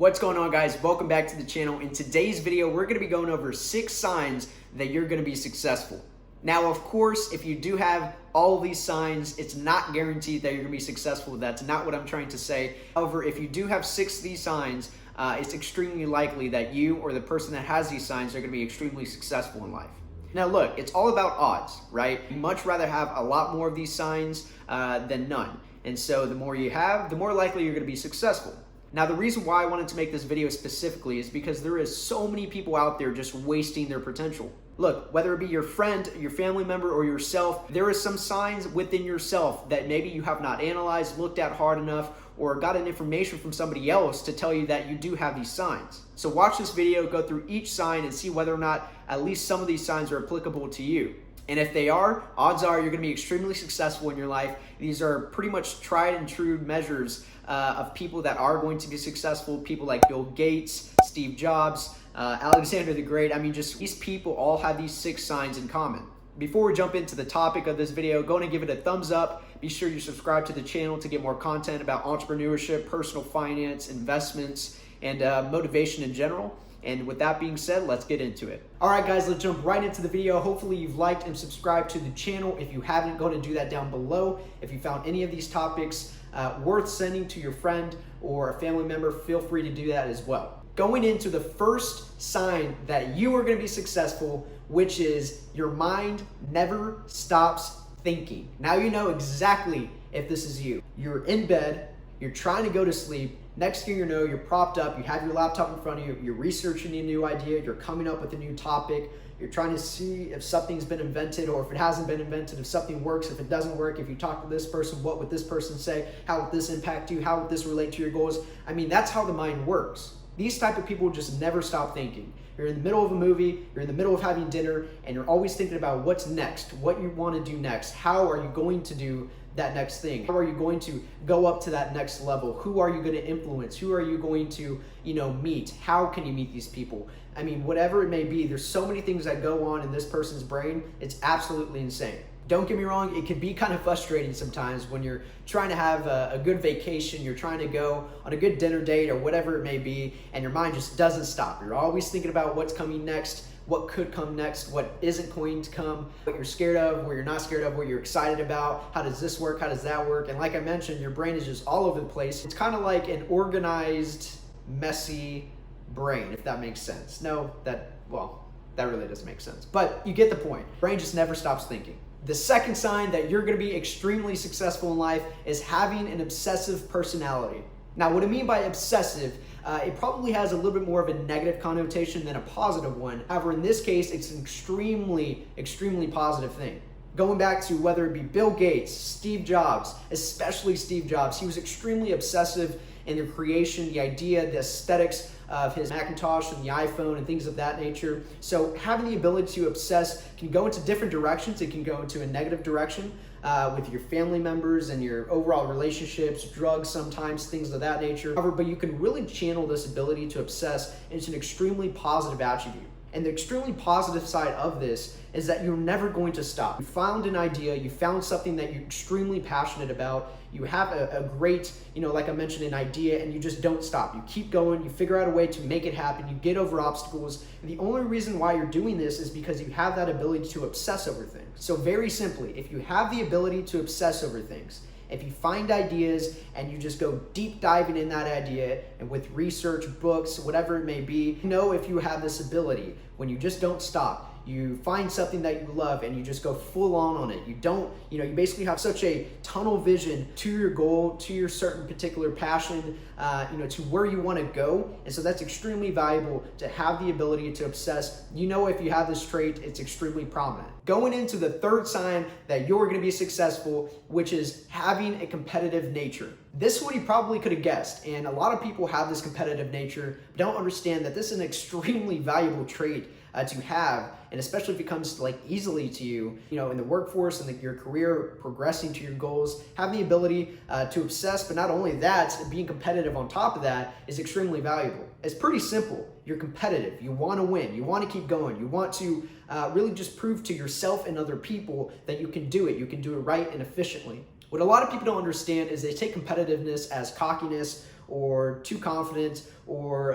What's going on, guys? Welcome back to the channel. In today's video, we're going to be going over 6 signs that you're going to be successful. Now, of course, if you do have all of these signs, it's not guaranteed that you're going to be successful. That's not what I'm trying to say. However, if you do have 6 of these signs, it's extremely likely that you or the person that has these signs are going to be extremely successful in life. Now look, it's all about odds, right? You'd much rather have a lot more of these signs than none. And so the more you have, the more likely you're going to be successful. Now, the reason why I wanted to make this video specifically is because there is so many people out there just wasting their potential. Look, whether it be your friend, your family member, or yourself, there is some signs within yourself that maybe you have not analyzed, looked at hard enough, or gotten information from somebody else to tell you that you do have these signs. So watch this video, go through each sign, and see whether or not at least some of these signs are applicable to you. And if they are, odds are you're going to be extremely successful in your life. These are pretty much tried and true measures of people that are going to be successful. People like Bill Gates, Steve Jobs, Alexander the Great. I mean, just these people all have these 6 signs in common. Before we jump into the topic of this video, go and give it a thumbs up. Be sure you subscribe to the channel to get more content about entrepreneurship, personal finance, investments, and motivation in general. And with that being said, let's get into it. All right, guys, let's jump right into the video. Hopefully you've liked and subscribed to the channel. If you haven't, go ahead and do that down below. If you found any of these topics worth sending to your friend or a family member, feel free to do that as well. Going into the first sign that you are going to be successful, which is your mind never stops thinking. Now you know exactly if this is you. You're in bed, you're trying to go to sleep. Next thing you know, you're propped up, you have your laptop in front of you, you're researching a new idea, you're coming up with a new topic, you're trying to see if something's been invented or if it hasn't been invented, if something works, if it doesn't work, if you talk to this person, what would this person say, how would this impact you, how would this relate to your goals? I mean, that's how the mind works. These type of people just never stop thinking. You're in the middle of a movie, you're in the middle of having dinner, and you're always thinking about what's next, what you want to do next, how are you going to do that next thing? How are you going to go up to that next level? Who are you going to influence? Who are you going to, meet? How can you meet these people? I mean, whatever it may be, there's so many things that go on in this person's brain. It's absolutely insane. Don't get me wrong, it can be kind of frustrating sometimes when you're trying to have a good vacation, you're trying to go on a good dinner date or whatever it may be, and your mind just doesn't stop. You're always thinking about what's coming next, what could come next, what isn't going to come, what you're scared of, what you're not scared of, what you're excited about, how does this work, how does that work? And like I mentioned, your brain is just all over the place. It's kind of like an organized, messy brain, if that makes sense. No, that really doesn't make sense. But you get the point. Brain just never stops thinking. The second sign that you're going to be extremely successful in life is having an obsessive personality. Now, what I mean by obsessive, it probably has a little bit more of a negative connotation than a positive one. However, in this case, it's an extremely, extremely positive thing. Going back to whether it be Bill Gates, Steve Jobs, especially Steve Jobs, he was extremely obsessive in the creation, the idea, the aesthetics of his Macintosh and the iPhone and things of that nature. So having the ability to obsess can go into different directions. It can go into a negative direction with your family members and your overall relationships, drugs sometimes, things of that nature. However, but you can really channel this ability to obsess into an extremely positive attribute. And the extremely positive side of this is that you're never going to stop. You found an idea, you found something that you're extremely passionate about, you have a great, like I mentioned, an idea, and you just don't stop. You keep going, you figure out a way to make it happen, you get over obstacles. And the only reason why you're doing this is because you have that ability to obsess over things. So very simply, if you have the ability to obsess over things, if you find ideas and you just go deep diving in that idea and with research, books, whatever it may be, if you have this ability, when you just don't stop, you find something that you love and you just go full on it. You don't, you basically have such a tunnel vision to your goal, to your certain particular passion, to where you want to go. And so that's extremely valuable to have the ability to obsess. If you have this trait, it's extremely prominent. Going into the third sign that you're going to be successful, which is having a competitive nature. This one you probably could have guessed, and a lot of people have this competitive nature, but don't understand that this is an extremely valuable trait to have, and especially if it comes easily to you, in the workforce and your career, progressing to your goals, having the ability to obsess, but not only that, being competitive on top of that is extremely valuable. It's pretty simple. You're competitive. You want to win. You want to keep going. You want to really just prove to yourself and other people that you can do it. You can do it right and efficiently. What a lot of people don't understand is they take competitiveness as cockiness or too confident or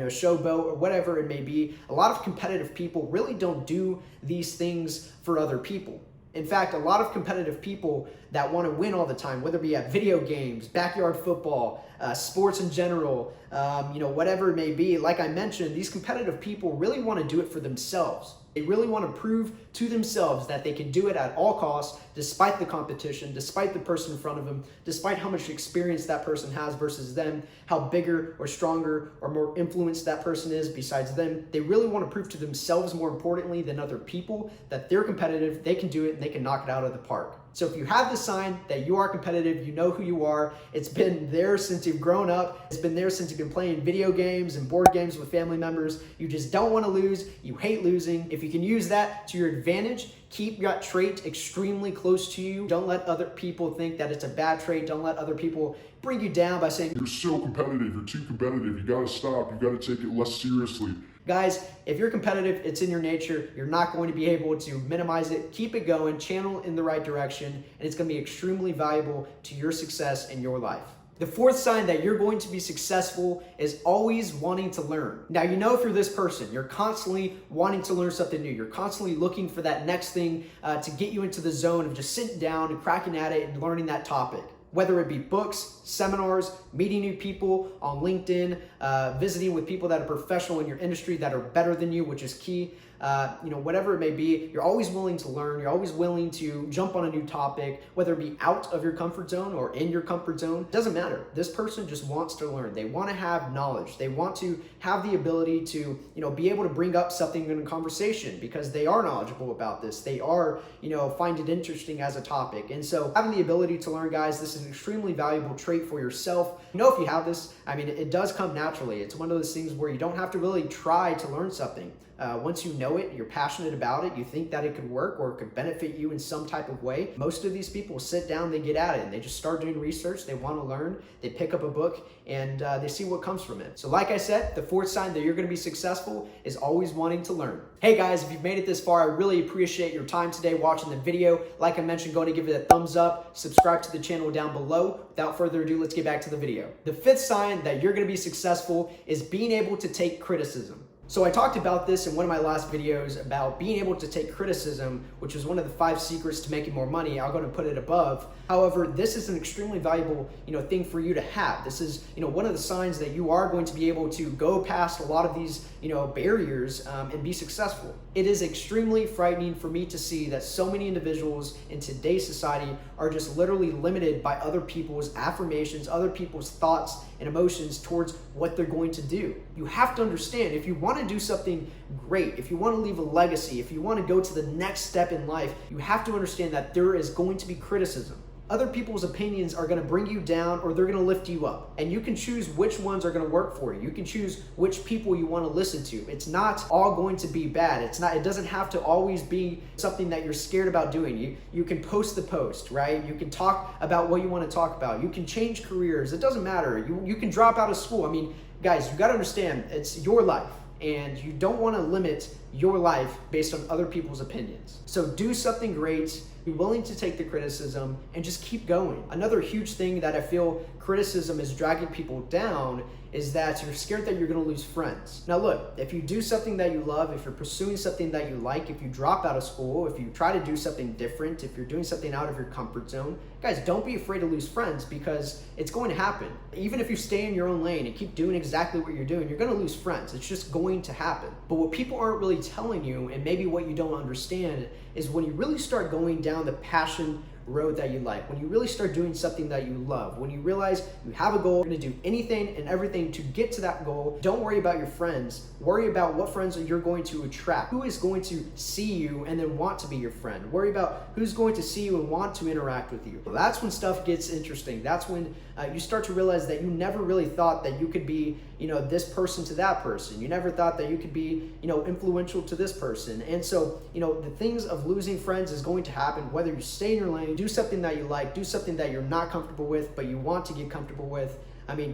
showboat or whatever it may be. A lot of competitive people really don't do these things for other people. In fact, a lot of competitive people that want to win all the time, whether it be at video games, backyard football, sports in general, whatever it may be, like I mentioned, these competitive people really want to do it for themselves. They really want to prove to themselves that they can do it at all costs, despite the competition, despite the person in front of them, despite how much experience that person has versus them, how bigger or stronger or more influenced that person is besides them. They really want to prove to themselves, more importantly than other people, that they're competitive, they can do it, and they can knock it out of the park. So if you have the sign that you are competitive, you know who you are, it's been there since you've grown up, it's been there since you've been playing video games and board games with family members, you just don't want to lose, you hate losing. If you can use that to your advantage, keep that trait extremely close to you. Don't let other people think that it's a bad trait. Don't let other people bring you down by saying, "You're so competitive, you're too competitive, you gotta stop, you gotta take it less seriously." Guys, if you're competitive, it's in your nature. You're not going to be able to minimize it. Keep it going, channel it in the right direction, and it's going to be extremely valuable to your success in your life. The fourth sign that you're going to be successful is always wanting to learn. Now, you know if you're this person, you're constantly wanting to learn something new. You're constantly looking for that next thing to get you into the zone of just sitting down and cracking at it and learning that topic. Whether it be books, seminars, meeting new people on LinkedIn, visiting with people that are professional in your industry that are better than you, which is key. Whatever it may be, you're always willing to learn. You're always willing to jump on a new topic, whether it be out of your comfort zone or in your comfort zone. It doesn't matter. This person just wants to learn. They want to have knowledge. They want to have the ability to, be able to bring up something in a conversation because they are knowledgeable about this. They are, find it interesting as a topic. And so having the ability to learn, guys, this is an extremely valuable trait for yourself. If you have this, it does come naturally. It's one of those things where you don't have to really try to learn something. Once you know it, you're passionate about it, you think that it could work or it could benefit you in some type of way. Most of these people sit down, they get at it, and they just start doing research. They want to learn, they pick up a book, and they see what comes from it. So like I said, the fourth sign that you're going to be successful is always wanting to learn. Hey guys, if you've made it this far, I really appreciate your time today watching the video. Like I mentioned, go ahead and give it a thumbs up, subscribe to the channel down below. Without further ado, let's get back to the video. The fifth sign that you're going to be successful is being able to take criticism. So I talked about this in one of my last videos about being able to take criticism, which is one of the 5 secrets to making more money. I'm going to put it above. However, this is an extremely valuable, thing for you to have. This is, one of the signs that you are going to be able to go past a lot of these, barriers and be successful. It is extremely frightening for me to see that so many individuals in today's society are just literally limited by other people's affirmations, other people's thoughts and emotions towards what they're going to do. You have to understand, if you want to do something great, if you want to leave a legacy, if you want to go to the next step in life, you have to understand that there is going to be criticism. Other people's opinions are going to bring you down or they're going to lift you up. And you can choose which ones are going to work for you. You can choose which people you want to listen to. It's not all going to be bad. It doesn't have to always be something that you're scared about doing. You can post the post, right? You can talk about what you want to talk about. You can change careers. It doesn't matter. You can drop out of school. Guys, you got to understand, it's your life. And you don't want to limit your life based on other people's opinions. So do something great, be willing to take the criticism, and just keep going. Another huge thing that I feel criticism is dragging people down is that you're scared that you're going to lose friends. Now look, if you do something that you love, if you're pursuing something that you like, if you drop out of school, if you try to do something different, if you're doing something out of your comfort zone, guys, don't be afraid to lose friends because it's going to happen. Even if you stay in your own lane and keep doing exactly what you're doing, you're going to lose friends. It's just going to happen. But what people aren't really telling you, and maybe what you don't understand, is when you really start going down the passion road that you like, when you really start doing something that you love, when you realize you have a goal, you're going to do anything and everything to get to that goal, don't worry about your friends. Worry about what friends you're going to attract. Who is going to see you and then want to be your friend? Worry about who's going to see you and want to interact with you. That's when stuff gets interesting. That's when you start to realize that you never really thought that you could be, this person to that person. You never thought that you could be, influential to this person. And so, the things of losing friends is going to happen whether you stay in your lane, do something that you like, do something that you're not comfortable with, but you want to get comfortable with.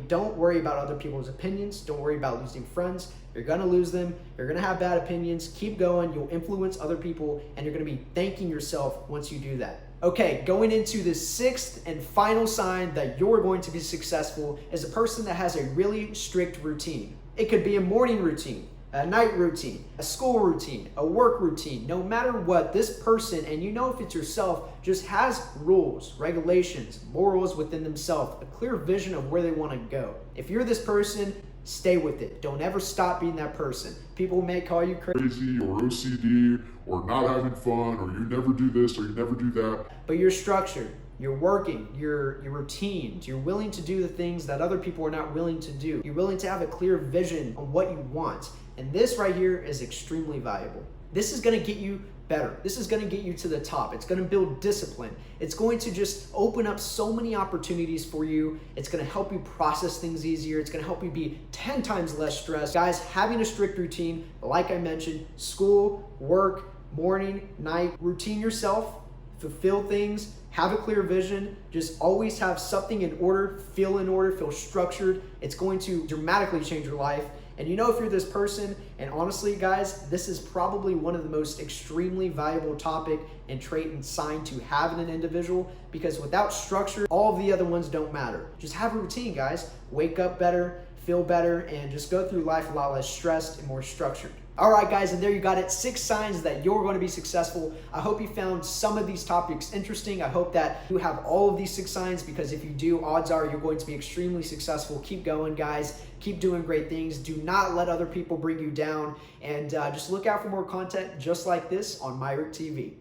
Don't worry about other people's opinions. Don't worry about losing friends. You're going to lose them. You're going to have bad opinions. Keep going. You'll influence other people, and you're going to be thanking yourself once you do that. Okay, going into the sixth and final sign that you're going to be successful is a person that has a really strict routine. It could be a morning routine, a night routine, a school routine, a work routine. No matter what, this person, and you know if it's yourself, just has rules, regulations, morals within themselves, a clear vision of where they want to go. If you're this person, stay with it. Don't ever stop being that person. People may call you crazy or OCD or not having fun or you never do this or you never do that. But you're structured, you're working, your routines, you're willing to do the things that other people are not willing to do. You're willing to have a clear vision on what you want. And this right here is extremely valuable. This is going to get you better. This is going to get you to the top. It's going to build discipline. It's going to just open up so many opportunities for you. It's going to help you process things easier. It's going to help you be 10 times less stressed. Guys, having a strict routine, like I mentioned, school, work, morning, night, routine yourself, fulfill things, have a clear vision, just always have something in order, feel structured. It's going to dramatically change your life. And you know if you're this person, and honestly guys, this is probably one of the most extremely valuable topic and trait and sign to have in an individual, because without structure, all of the other ones don't matter. Just have a routine, guys. Wake up better, feel better, and just go through life a lot less stressed and more structured. All right, guys, and there you got it. 6 signs that you're going to be successful. I hope you found some of these topics interesting. I hope that you have all of these 6 signs, because if you do, odds are you're going to be extremely successful. Keep going, guys. Keep doing great things. Do not let other people bring you down. And just look out for more content just like this on MyrickTV.